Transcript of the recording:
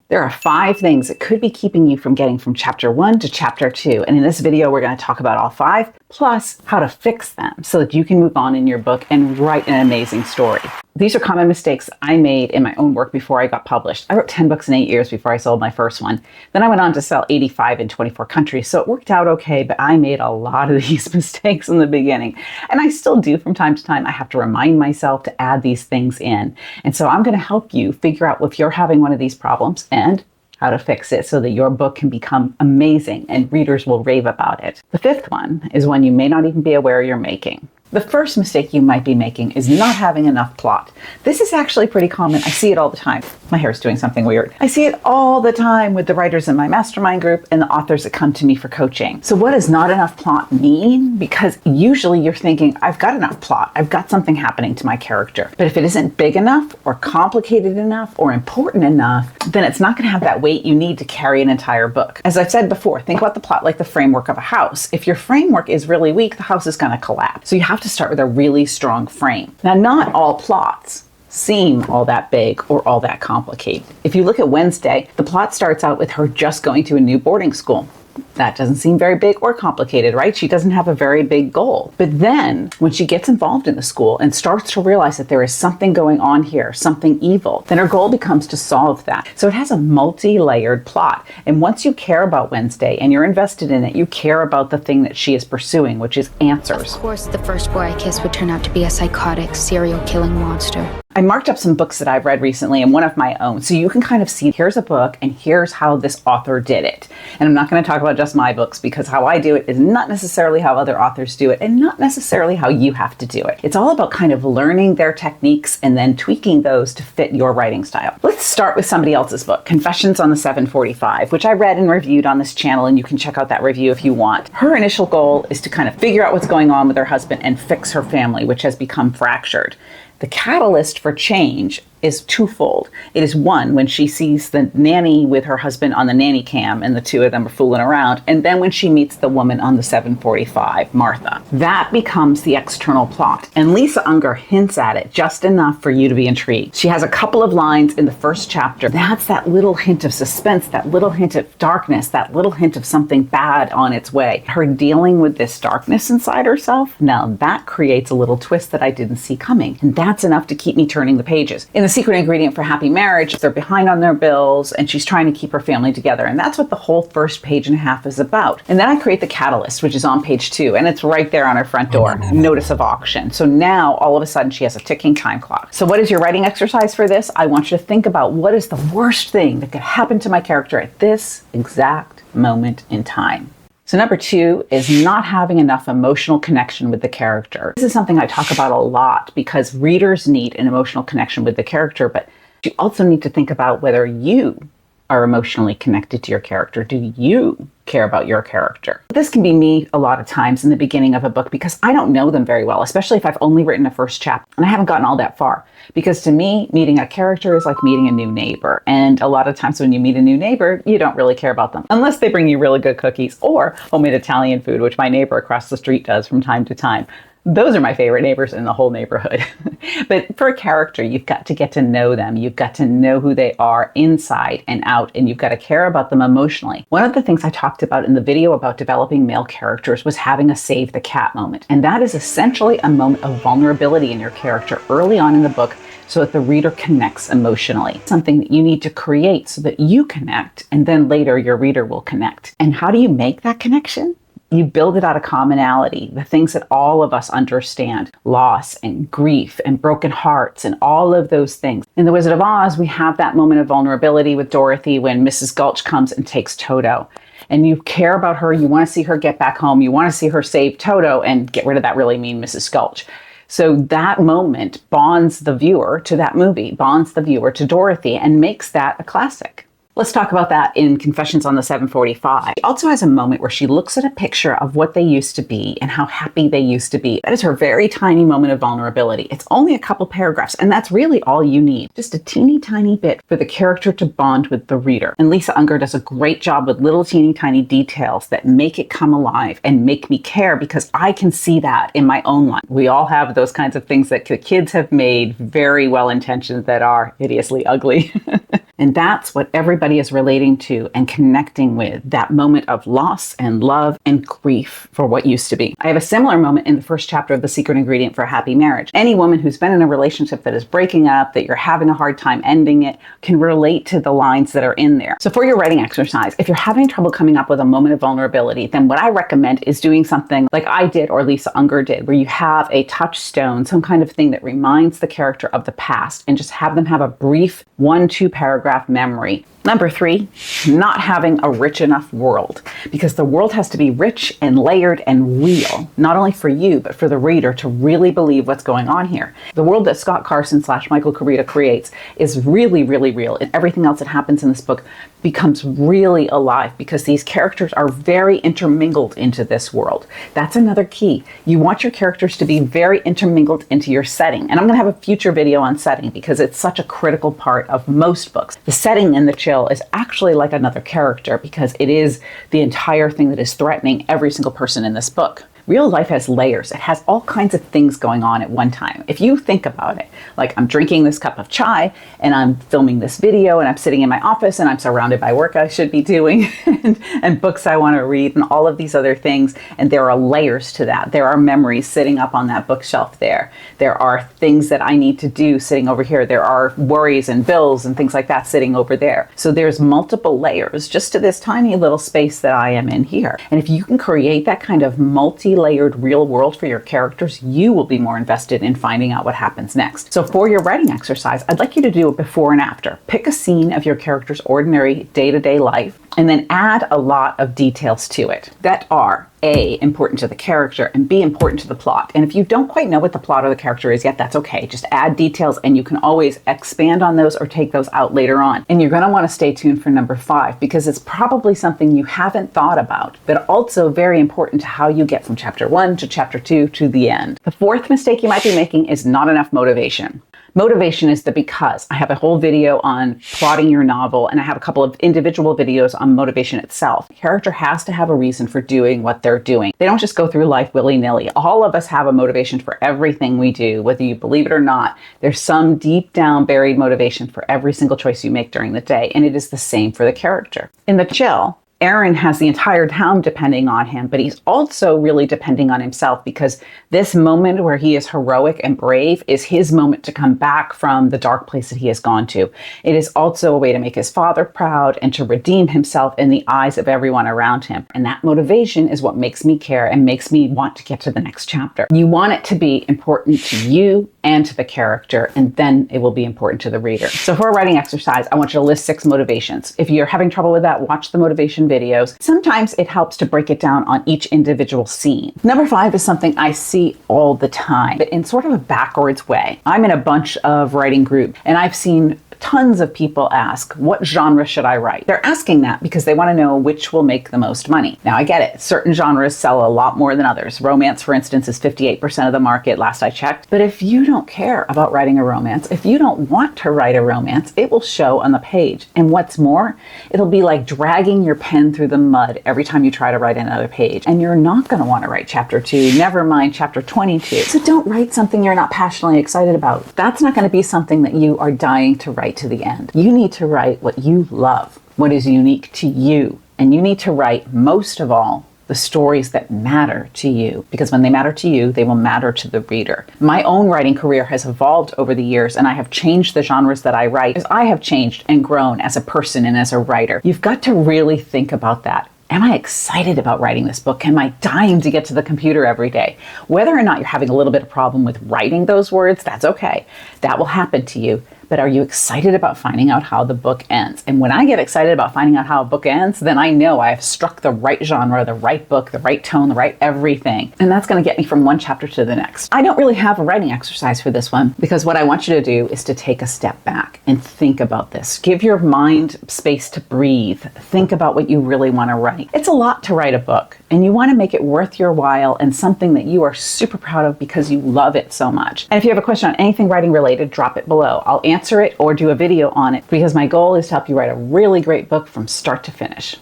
There are 5 things that could be keeping you from getting from chapter 1 to chapter 2. And in this video, we're going to talk about all 5, plus how to fix them so that you can move on in your book and write an amazing story. These are common mistakes I made in my own work before I got published. I wrote 10 books in 8 years before I sold my first one. Then I went on to sell 85 in 24 countries, so it worked out okay, but I made a lot of these mistakes in the beginning. And I still do from time to time. I have to remind myself to add these things in. And so I'm going to help you figure out if you're having one of these problems and how to fix it so that your book can become amazing and readers will rave about it. The 5th one is one you may not even be aware you're making. The first mistake you might be making is not having enough plot. This is actually pretty common. I see it all the time. My hair is doing something weird. I see it all the time with the writers in my mastermind group and the authors that come to me for coaching. So what does not enough plot mean? Because usually you're thinking, I've got enough plot. I've got something happening to my character. But if it isn't big enough or complicated enough or important enough, then it's not going to have that weight you need to carry an entire book. As I've said before, think about the plot like the framework of a house. If your framework is really weak, the house is going to collapse. So you have to start with a really strong frame. Now, not all plots seem all that big or all that complicated. If you look at Wednesday, the plot starts out with her just going to a new boarding school. That doesn't seem very big or complicated, right? She doesn't have a very big goal. But then when she gets involved in the school and starts to realize that there is something going on here, something evil, then her goal becomes to solve that. So it has a multi-layered plot. And once you care about Wednesday and you're invested in it, you care about the thing that she is pursuing, which is answers. Of course, the first boy I kissed would turn out to be a psychotic, serial-killing monster. I marked up some books that I've read recently and one of my own, so you can kind of see here's a book and here's how this author did it. And I'm not going to talk about just my books because how I do it is not necessarily how other authors do it and not necessarily how you have to do it. It's all about kind of learning their techniques and then tweaking those to fit your writing style. Let's start with somebody else's book, Confessions on the 745, which I read and reviewed on this channel, and you can check out that review if you want. Her initial goal is to kind of figure out what's going on with her husband and fix her family, which has become fractured. The catalyst for change is twofold. It is one, when she sees the nanny with her husband on the nanny cam and the two of them are fooling around, and then when she meets the woman on the 745, Martha. That becomes the external plot. And Lisa Unger hints at it just enough for you to be intrigued. She has a couple of lines in the first chapter. That's that little hint of suspense, that little hint of darkness, that little hint of something bad on its way. Her dealing with this darkness inside herself, now that creates a little twist that I didn't see coming. And that's enough to keep me turning the pages. In the secret ingredient for happy marriage, they're behind on their bills and she's trying to keep her family together. And that's what the whole first page and a half is about. And then I create the catalyst, which is on page 2, and it's right there on her front door, notice of auction. So now all of a sudden she has a ticking time clock. So what is your writing exercise for this? I want you to think about what is the worst thing that could happen to my character at this exact moment in time. So number 2 is not having enough emotional connection with the character. This is something I talk about a lot because readers need an emotional connection with the character, but you also need to think about whether you are emotionally connected to your character. Do you care about your character? This can be me a lot of times in the beginning of a book because I don't know them very well, especially if I've only written a first chapter and I haven't gotten all that far. Because to me, meeting a character is like meeting a new neighbor. And a lot of times when you meet a new neighbor, you don't really care about them unless they bring you really good cookies or homemade Italian food, which my neighbor across the street does from time to time. Those are my favorite neighbors in the whole neighborhood. But for a character, you've got to get to know them. You've got to know who they are inside and out, and you've got to care about them emotionally. One of the things I talked about in the video about developing male characters was having a save the cat moment. And that is essentially a moment of vulnerability in your character early on in the book so that the reader connects emotionally. Something that you need to create so that you connect, and then later your reader will connect. And how do you make that connection? You build it out of commonality, the things that all of us understand, loss and grief and broken hearts and all of those things. In The Wizard of Oz, we have that moment of vulnerability with Dorothy when Mrs. Gulch comes and takes Toto. And you care about her, you want to see her get back home, you want to see her save Toto and get rid of that really mean Mrs. Gulch. So that moment bonds the viewer to that movie, bonds the viewer to Dorothy, and makes that a classic. Let's talk about that in Confessions on the 745. She also has a moment where she looks at a picture of what they used to be and how happy they used to be. That is her very tiny moment of vulnerability. It's only a couple paragraphs, and that's really all you need. Just a teeny tiny bit for the character to bond with the reader. And Lisa Unger does a great job with little teeny tiny details that make it come alive and make me care because I can see that in my own life. We all have those kinds of things that the kids have made very well intentioned that are hideously ugly. And that's what everybody everybody is relating to and connecting with that moment of loss and love and grief for what used to be. I have a similar moment in the first chapter of The Secret Ingredient for a Happy Marriage. Any woman who's been in a relationship that is breaking up, that you're having a hard time ending it, can relate to the lines that are in there. So for your writing exercise, if you're having trouble coming up with a moment of vulnerability, then what I recommend is doing something like I did or Lisa Unger did, where you have a touchstone, some kind of thing that reminds the character of the past, and just have them have a brief 1-2 paragraph memory. Number 3, not having a rich enough world, because the world has to be rich and layered and real, not only for you, but for the reader to really believe what's going on here. The world that Scott Carson / Michael Carita creates is really, really real, and everything else that happens in this book becomes really alive because these characters are very intermingled into this world. That's another key. You want your characters to be very intermingled into your setting. And I'm going to have a future video on setting because it's such a critical part of most books. The setting in The Chill is actually like another character because it is the entire thing that is threatening every single person in this book. Real life has layers. It has all kinds of things going on at one time. If you think about it, like I'm drinking this cup of chai and I'm filming this video and I'm sitting in my office and I'm surrounded by work I should be doing and books I want to read and all of these other things. And there are layers to that. There are memories sitting up on that bookshelf there. There are things that I need to do sitting over here. There are worries and bills and things like that sitting over there. So there's multiple layers just to this tiny little space that I am in here. And if you can create that kind of multi-layered real world for your characters, you will be more invested in finding out what happens next. So for your writing exercise, I'd like you to do a before and after. Pick a scene of your character's ordinary day-to-day life and then add a lot of details to it that are A, important to the character, and B, important to the plot. And if you don't quite know what the plot or the character is yet, that's okay. Just add details and you can always expand on those or take those out later on. And you're going to want to stay tuned for number 5 because it's probably something you haven't thought about, but also very important to how you get from chapter 1 to chapter 2 to the end. The 4th mistake you might be making is not enough motivation. Motivation is the because. I have a whole video on plotting your novel, and I have a couple of individual videos on motivation itself. The character has to have a reason for doing what they're doing. They don't just go through life willy-nilly. All of us have a motivation for everything we do, whether you believe it or not. There's some deep down buried motivation for every single choice you make during the day, and it is the same for the character. In The Chill, Aaron has the entire town depending on him, but he's also really depending on himself because this moment where he is heroic and brave is his moment to come back from the dark place that he has gone to. It is also a way to make his father proud and to redeem himself in the eyes of everyone around him. And that motivation is what makes me care and makes me want to get to the next chapter. You want it to be important to you and to the character, and then it will be important to the reader. So for a writing exercise, I want you to list 6 motivations. If you're having trouble with that, watch the motivation videos. Sometimes it helps to break it down on each individual scene. Number 5 is something I see all the time, but in sort of a backwards way. I'm in a bunch of writing groups, and I've seen tons of people ask, what genre should I write? They're asking that because they want to know which will make the most money. Now, I get it. Certain genres sell a lot more than others. Romance, for instance, is 58% of the market, last I checked. But if you don't care about writing a romance, if you don't want to write a romance, it will show on the page. And what's more, it'll be like dragging your pen through the mud every time you try to write another page. And you're not going to want to write chapter 2, never mind chapter 22. So don't write something you're not passionately excited about. That's not going to be something that you are dying to write to the end. You need to write what you love, what is unique to you. And you need to write, most of all, the stories that matter to you, because when they matter to you, they will matter to the reader. My own writing career has evolved over the years, and I have changed the genres that I write as I have changed and grown as a person and as a writer. You've got to really think about that. Am I excited about writing this book? Am I dying to get to the computer every day? Whether or not you're having a little bit of problem with writing those words, that's okay. That will happen to you. But are you excited about finding out how the book ends? And when I get excited about finding out how a book ends, then I know I have struck the right genre, the right book, the right tone, the right everything. And that's going to get me from one chapter to the next. I don't really have a writing exercise for this one because what I want you to do is to take a step back and think about this. Give your mind space to breathe. Think about what you really want to write. It's a lot to write a book, and you want to make it worth your while and something that you are super proud of because you love it so much. And if you have a question on anything writing related, drop it below. I'll answer it or do a video on it because my goal is to help you write a really great book from start to finish.